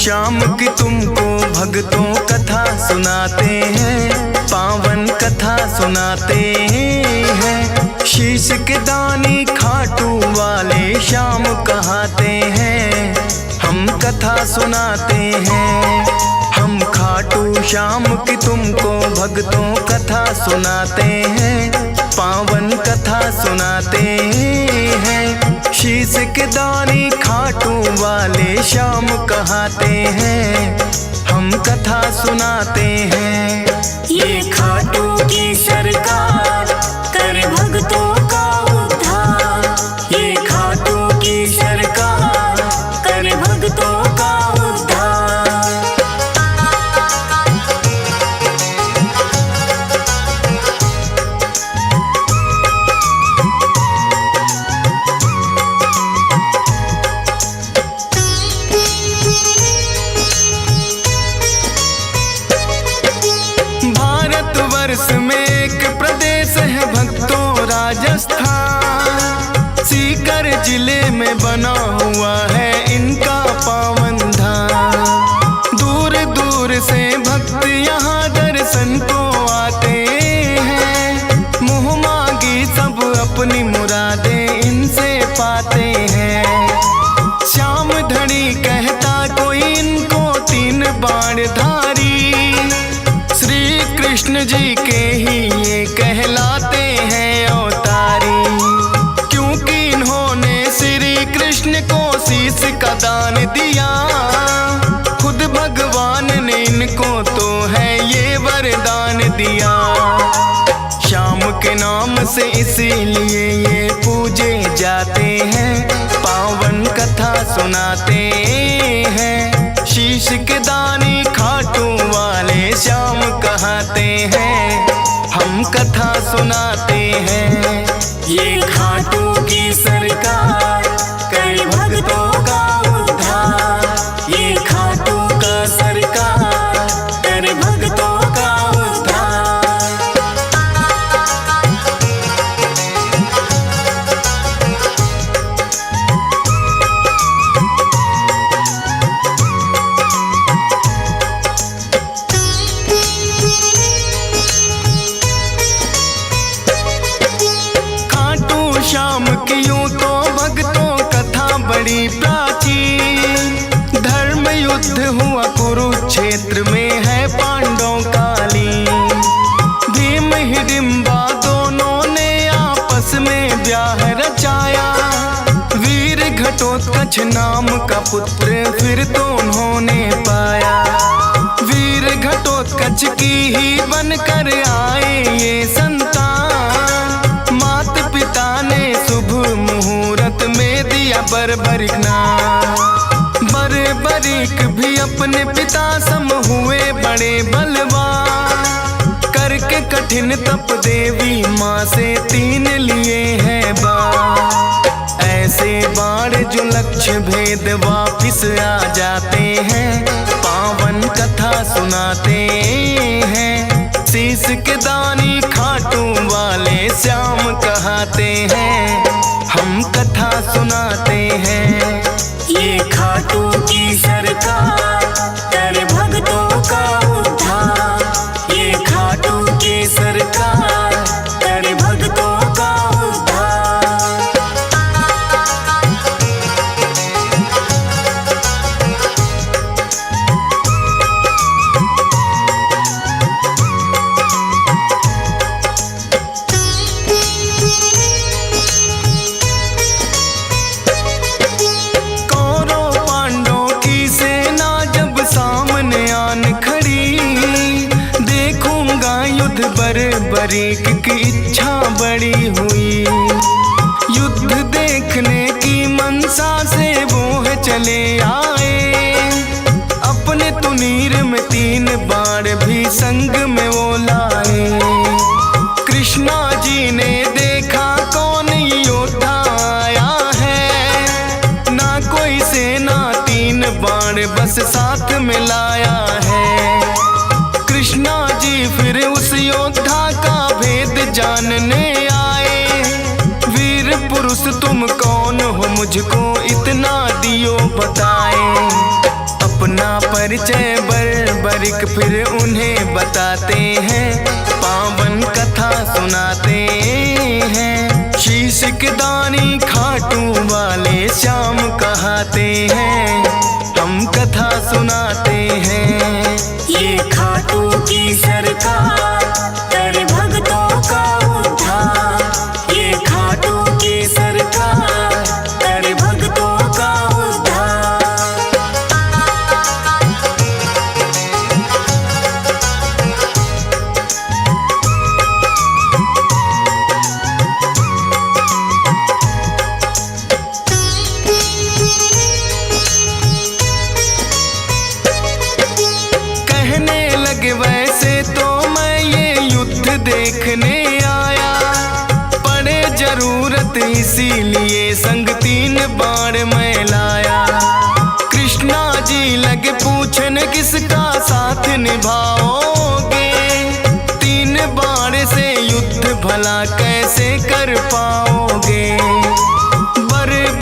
श्याम की तुमको भक्तों कथा सुनाते हैं, पावन कथा सुनाते हैं। शीश के दानी खाटू वाले श्याम कहाते हैं, हम कथा सुनाते हैं। हम खाटू श्याम की तुमको भक्तों कथा सुनाते हैं, पावन कथा सुनाते हैं। शीश के दानी खाटू वाले श्याम कहाते हैं, हम कथा सुनाते हैं। ये खाटू की सरकार कर भक्तों का उद्धार, ये खाटू की सरकार कर भक्तों का उद्धार। भारतवर्ष में एक प्रदेश है भक्तों राजस्थान, सीकर जिले में बना हुआ है इनका पावन धाम। दूर दूर से भक्त यहाँ दर्शन को आते हैं, मुँह मांगी सब अपनी मुरादें इनसे पाते हैं। श्याम धनी कहता कोई इनको तीन बाण धारी, कृष्ण जी के ही ये कहलाते हैं अवतारी। क्योंकि इन्होंने श्री कृष्ण को शीश का दान दिया, खुद भगवान ने इनको तो है ये वरदान दिया। श्याम के नाम से इसीलिए ये पूजे जाते हैं, पावन कथा सुनाते हैं। शीश के दानी खाटू वाले श्याम कहाते हैं, हम कथा सुनाते हैं। ये खाटू की सरकार कर भक्तों का उद्धार, ये खाटू का सरकार कर भक्तों का उद्धार। श्याम की यूं तो भक्तों कथा बड़ी प्राचीन, धर्म युद्ध हुआ कुरुक्षेत्र में है पांडवों कालीन। भीम हिडिंबा दोनों ने आपस में ब्याह रचाया, वीर घटोत्कच नाम का पुत्र फिर तो उन्होंने पाया। वीर घटोत्कच की ही बनकर आए ये संतान, मात पिता ने शुभ मुहूर्त में दिया बर्बरिक नाम। बर्बरिक भी अपने पिता सम हुए बड़े बलवान, करके कठिन तप देवी माँ से तीन लिए हैं बाण। ऐसे बाण जो लक्ष्य भेद वापिस आ जाते हैं, पावन कथा सुनाते हैं। शीश के दानी खाटू वाले श्याम कहाते हैं, हम कथा सुनाते हैं। ये खाटू की सरकार कर भक्तों का उद्धार, ये खाटू की सरकार कर भक्तों का उद्धार। बर्बरिक की इच्छा बड़ी हुई, युद्ध देखने की मनसा से वो है चले आए। अपने तुनीर में तीन बाण भी संग में वो लाए। कृष्णा जी ने देखा कौन योद्धा आया है, ना कोई सेना तीन बाण बस साथ में लाया है। कृष्णा जी फिर उस योद्धा का भेद जानने आए। वीर पुरुष तुम कौन हो, मुझको इतना दियो बताए। अपना परिचय बरिक फिर उन्हें बताते हैं, पावन कथा सुनाते हैं। शीश के दानी खाटू वाले श्याम कहाते हैं, हम कथा सुनाते हैं। ये खाटू की सरकार कर भक्तों का उद्धार। ये खाटू की सरकार कर भक्तों का उद्धार। वैसे तो मैं ये युद्ध देखने आया, पड़े जरूरत इसीलिए संग 3 बाण मैं लाया। कृष्णा जी लगे पूछन किसका साथ निभाओगे, 3 बाण से युद्ध भला कैसे कर पाओगे।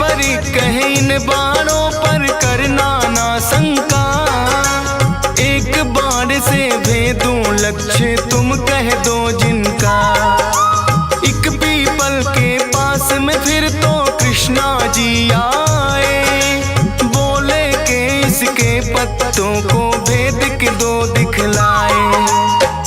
बरी कहे इन बाणों पर करना ना शंका, एक बाण से भेदूं लक्ष्य तुम कह दो जिनका। एक पीपल के पास में फिर तो कृष्णा जी आए, बोले के इसके पत्तों को भेद के 2 दिखलाए।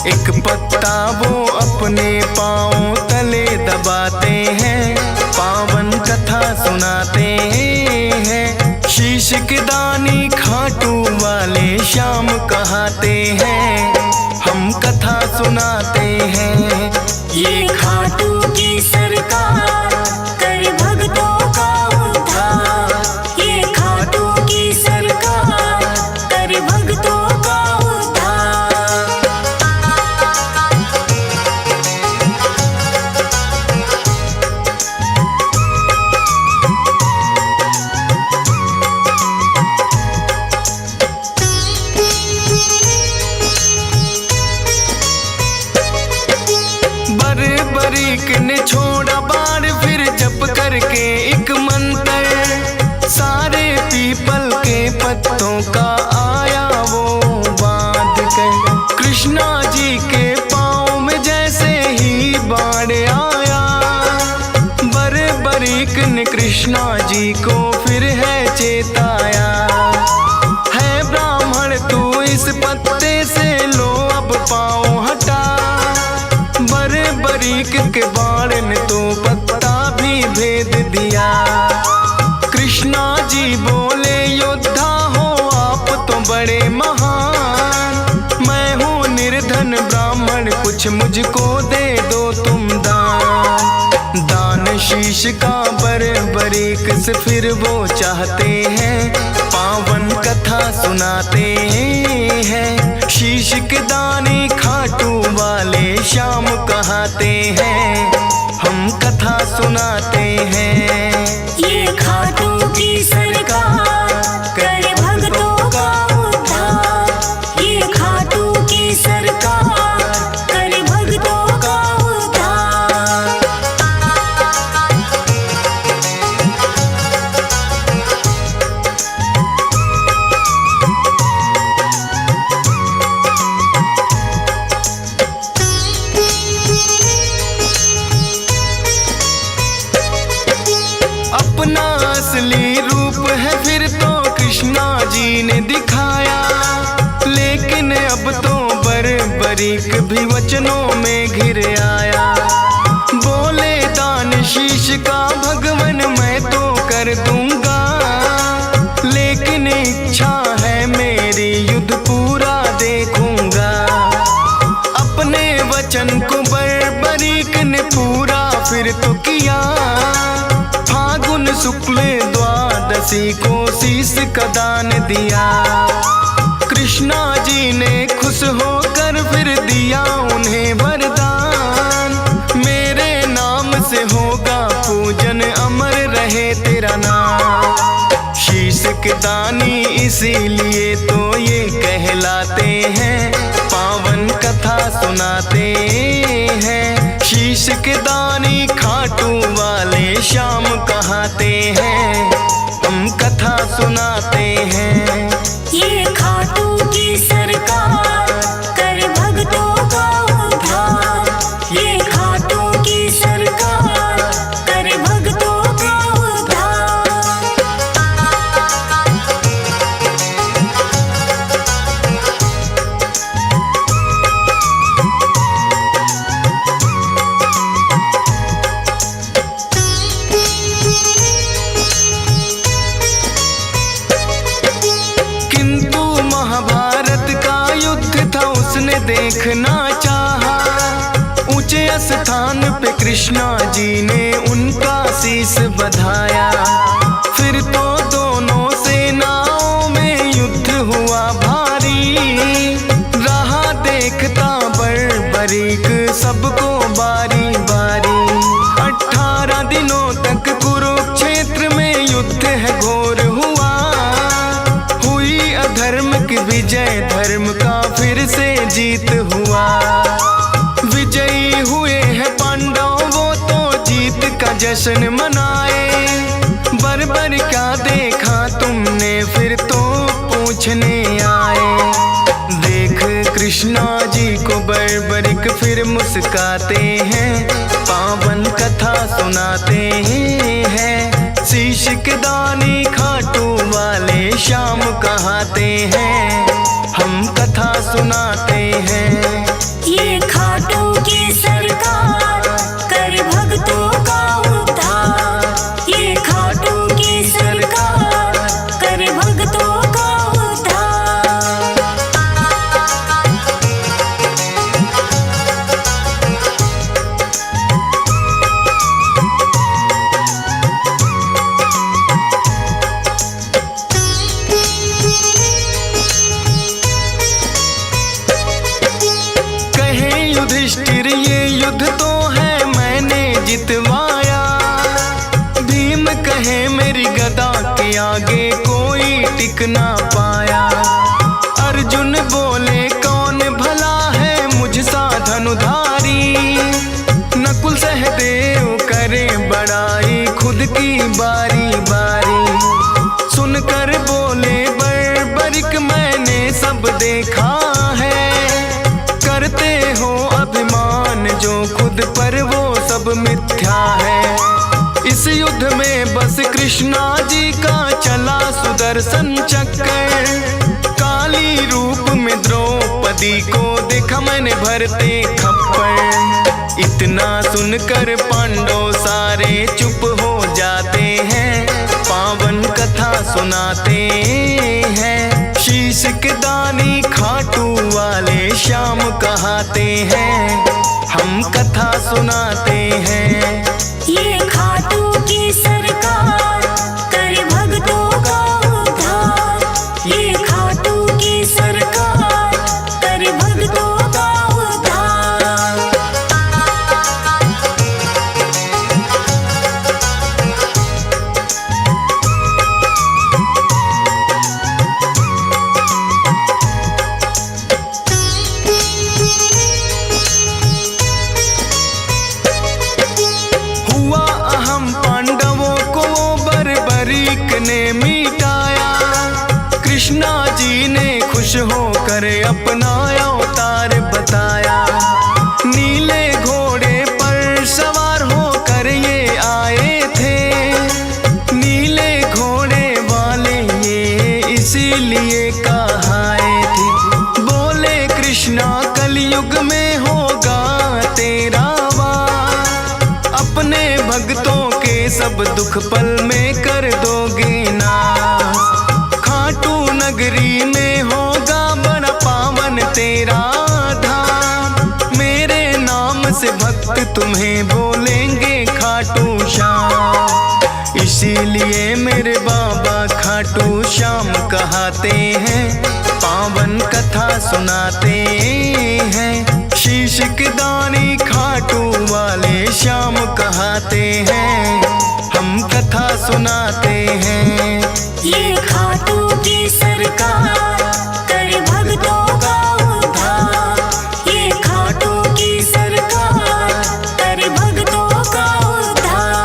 एक पत्ता वो अपने पांव तले दबाते हैं, पावन कथा सुनाते हैं। शीश के दानी खाटू वाले श्याम कहाते हैं, हम कथा सुनाते हैं। ये खाटू की सरकार कर भक्तों का उद्धार। ये खाटू की सरकार कर भक्तों का उद्धार। बरीक ने छोड़ा बाण फिर जप करके एक मंत्र, सारे पीपल के पत्तों का आया वो बांध कर। कृष्णा जी के पाँव में जैसे ही बाण आया, बरीक ने कृष्णा जी को फिर है चेताया। है ब्राह्मण तू इस पत्ते से लो अब पाँव हटा, बरीक के बाण ने तो पत्ता भी भेद दिया। कृष्णा जी बोले योद्धा हो आप तो बड़े महान, मैं हूँ निर्धन ब्राह्मण कुछ मुझको दे दो तुम दान। दान शीश का बरीक से फिर वो चाहते हैं, पावन कथा सुनाते हैं। शीश के दानी खाटू वाले श्याम कहाते हैं, हम कथा सुनाते हैं। ये खाटू की सरकार कर भक्तों का उद्धार। ये खाटू की सरकार कर भक्तों का उद्धार। अपना असली रूप है फिर तो कृष्णा जी ने दिखाया, लेकिन अब तो बरीक भी वचनों में घिर आया। बोले दान शीश का भगवन मैं तो कर दूंगा, लेकिन इच्छा है मेरी युद्ध पूरा देखूंगा। अपने वचन को बरीक ने पूरा फिर तो किया, फागुन शुक्ल द्वादशी को शीश का दान दिया। कृष्णा जी ने खुश होकर फिर दिया उन्हें वरदान, मेरे नाम से होगा पूजन अमर रहे तेरा नाम। शीश के दानी इसीलिए तो ये कहलाते हैं, पावन कथा सुनाते हैं। शीश के दानी खाटू वाले श्याम कहाते हैं, हम कथा सुनाते हैं। ये में देखना चाहा। ऊंचे स्थान पे कृष्णा जी ने उनका शीश बधाया। फिर तो दोनों सेनाओं में युद्ध हुआ भारी। रहा देखता बर्बरीक सबको बारी बारी। 18 दिनों तक कुरुक्षेत्र में युद्ध है घोर हुआ। हुई अधर्म की विजय, धर्म का फिर से जीत हुआ। विजयी हुए हैं पांडव, वो तो जीत का जश्न मनाए। बर्बर क्या देखा तुमने, फिर तो पूछने आए। देख कृष्णा जी को बर्बरिक फिर मुस्काते हैं। पावन कथा सुनाते हैं। शीश के दानी खाटू वाले श्याम कहाते हैं। हम कथा सुनाते हैं। ये खाटू की सरकार कर भक्तों का उद्धार। ये खाटू की सरकार कर भक्तों का उद्धार। युधिष्ठिर ये युद्ध तो है मैंने जितवाया। भीम कहे मेरी गदा के आगे कोई टिक ना पाया। अर्जुन बोले कौन भला है मुझसा धनुधारी। नकुल सहदेव करे बड़ाई खुद की बारी बारी। सुनकर बोले बर्बरिक मैंने सब देखा है। करते हो अभिमान जो खुद पर वो सब मिथ्या है। इस युद्ध में बस कृष्णा जी का चला सुदर्शन चक्कर। काली रूप में द्रौपदी को देखा मैंने भरते खप्पर। इतना सुनकर पांडव सारे चुप हो जाते हैं। पावन कथा सुनाते हैं। शीश के दानी खाटू वाले श्याम कहाते हैं। हम कथा सुनाते हैं। ये खाटू की सरकार कर भक्तों का उद्धार। ये खाटू की सरकार कर भक्तों का उद्धार। ने मिटाया। कृष्णा जी ने खुश होकर अपना अवतार बताया। नीले घोड़े पर सवार होकर ये आए थे। नीले घोड़े वाले ये इसीलिए कहाए थे। बोले कृष्णा कलयुग में होगा तेरा वार। अपने भक्तों के सब दुख पल में कर दोगे नाश। खाटू नगरी में होगा बड़ा पावन तेरा धाम। मेरे नाम से भक्त तुम्हें बोलेंगे खाटू श्याम। इसीलिए मेरे बाबा खाटू श्याम कहाते हैं। पावन कथा सुनाते हैं। शीश के दानी खाटू वाले श्याम कहाते हैं। हम कथा सुनाते हैं। ये खाटू की सरकार कर भक्तों का उद्धार। ये खाटू की सरकार कर भक्तों का उद्धार।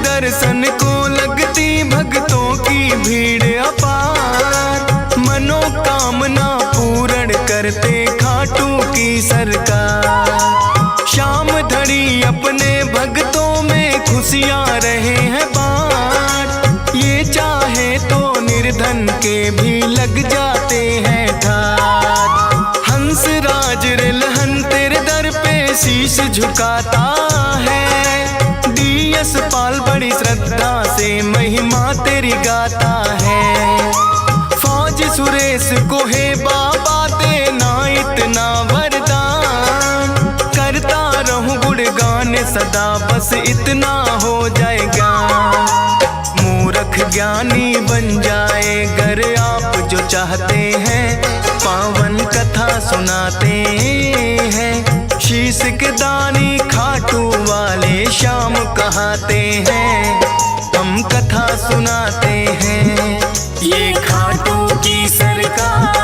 दर्शन को लगती भक्तों की भीड़ अपार। मनोकामना पूर्ण करते खाटू की सरकार। शाम धड़ी अपने भक्तों में खुशियां रहे हैं बाँट। ये चाहे तो धन के भी लग जाते हैं ठाट। हंस राज रिलहन तेरे दर पे शीश झुकाता है। डीएस पाल बड़ी श्रद्धा से महिमा तेरी गाता है। फौज सुरेश को है बाबा देना इतना वरदान। करता रहूं गुणगान सदा बस इतना हो जाएगा। मूर्ख ज्ञानी बन जाए गर आप जो चाहते हैं। पावन कथा सुनाते हैं। शीश के दानी खाटू वाले श्याम कहाते हैं। हम कथा सुनाते हैं। ये खाटू की सरकार